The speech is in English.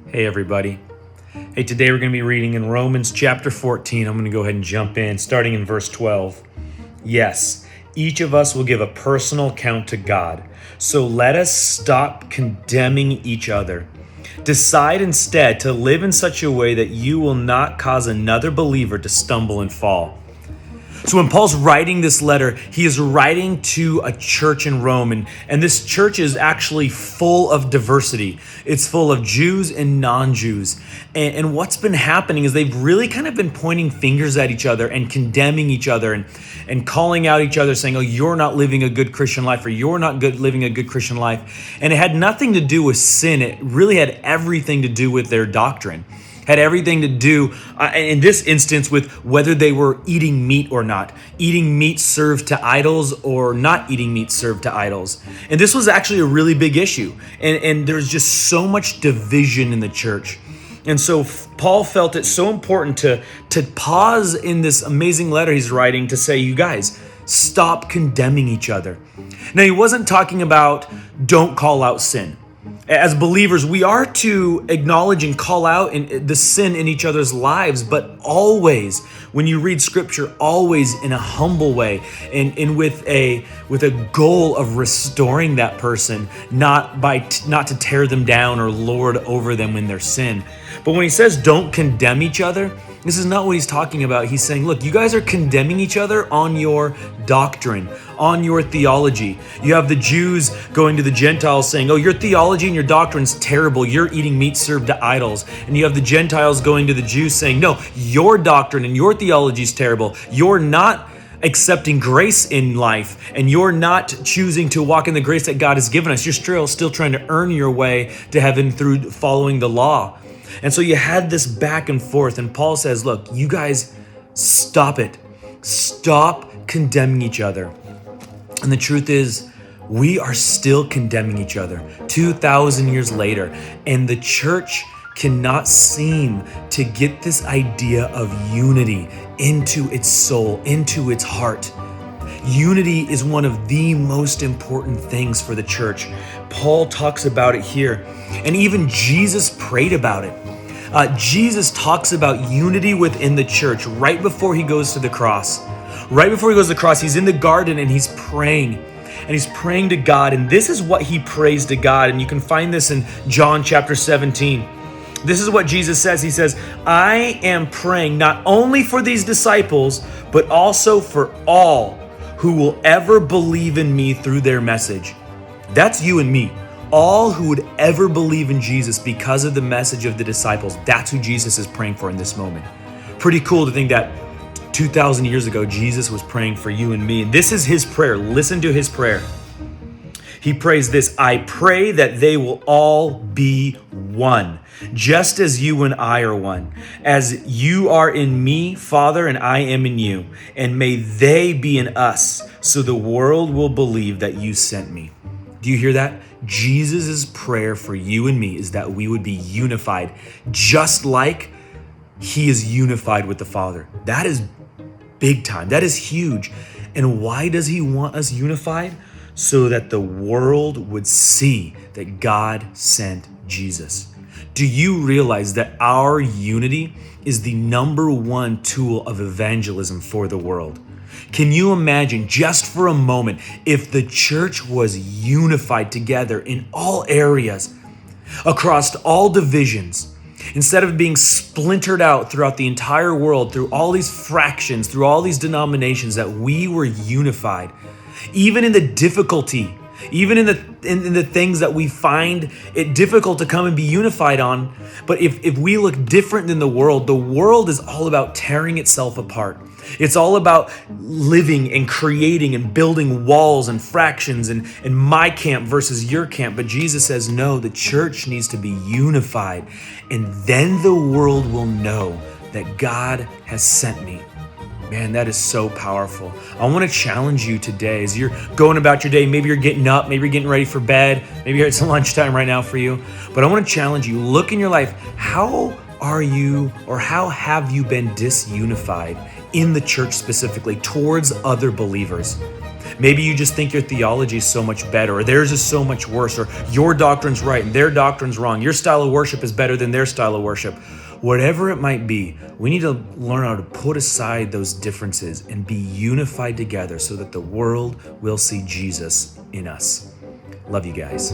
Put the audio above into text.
Hey everybody. Hey, today we're going to be reading in Romans chapter 14. I'm going to go ahead and jump in, starting in verse 12. Yes, each of us will give a personal account to God. So let us stop condemning each other. Decide instead to live in such a way that you will not cause another believer to stumble and fall. So when Paul's writing this letter, he is writing to a church in Rome, and this church is actually full of diversity. It's full of Jews and non-Jews. And what's been happening is they've really kind of been pointing fingers at each other and condemning each other and calling out each other, saying, oh, you're not living a good Christian life, or you're not living a good Christian life. And it had nothing to do with sin. It really had everything to do with their doctrine. Had everything to do, in this instance, with whether they were eating meat or not, eating meat served to idols or not eating meat served to idols. And this was actually a really big issue. And there's just so much division in the church. And so Paul felt it so important to pause in this amazing letter he's writing to say, you guys, stop condemning each other. Now, he wasn't talking about don't call out sin. As believers, we are to acknowledge and call out the sin in each other's lives, but always, when you read scripture, always in a humble way and with a goal of restoring that person, not to tear them down or lord over them in their sin. But when he says don't condemn each other, this is not what he's talking about. He's saying, look, you guys are condemning each other on your doctrine, on your theology. You have the Jews going to the Gentiles saying, oh, your theology and your doctrine's terrible. You're eating meat served to idols. And you have the Gentiles going to the Jews saying, no, your doctrine and your theology is terrible. You're not accepting grace in life, and you're not choosing to walk in the grace that God has given us. You're still trying to earn your way to heaven through following the law. And so you had this back and forth, and Paul says, look, you guys, stop it. Stop condemning each other. And the truth is, we are still condemning each other 2,000 years later, and the church cannot seem to get this idea of unity into its soul, into its heart. Unity is one of the most important things for the church. Paul talks about it here, and even Jesus prayed about it. Jesus talks about unity within the church right before he goes to the cross. Right before he goes to the cross, he's in the garden and he's praying. And he's praying to God, and this is what he prays to God. And you can find this in John chapter 17. This is what Jesus says. He says, I am praying not only for these disciples, but also for all who will ever believe in me through their message. That's you and me. All who would ever believe in Jesus because of the message of the disciples. That's who Jesus is praying for in this moment. Pretty cool to think that 2,000 years ago, Jesus was praying for you and me. And this is his prayer. Listen to his prayer. He prays this: I pray that they will all be one, just as you and I are one. As you are in me, Father, and I am in you. And may they be in us, so the world will believe that you sent me. Do you hear that? Jesus' prayer for you and me is that we would be unified, just like he is unified with the Father. That is big time. That is huge. And why does he want us unified? So that the world would see that God sent Jesus. Do you realize that our unity is the number one tool of evangelism for the world? Can you imagine just for a moment if the church was unified together in all areas, across all divisions, instead of being splintered out throughout the entire world, through all these fractions, through all these denominations, that we were unified, even in the difficulty, even in the things that we find it difficult to come and be unified on. But if we look different than the world is all about tearing itself apart. It's all about living and creating and building walls and fractions and my camp versus your camp. But Jesus says, no, the church needs to be unified. And then the world will know that God has sent me. Man, that is so powerful. I want to challenge you today as you're going about your day. Maybe you're getting up, maybe you're getting ready for bed, maybe it's lunchtime right now for you. But I want to challenge you, look in your life. How are you, or how have you been disunified in the church specifically towards other believers? Maybe you just think your theology is so much better, or theirs is so much worse, or your doctrine's right and their doctrine's wrong. Your style of worship is better than their style of worship. Whatever it might be, we need to learn how to put aside those differences and be unified together so that the world will see Jesus in us. Love you guys.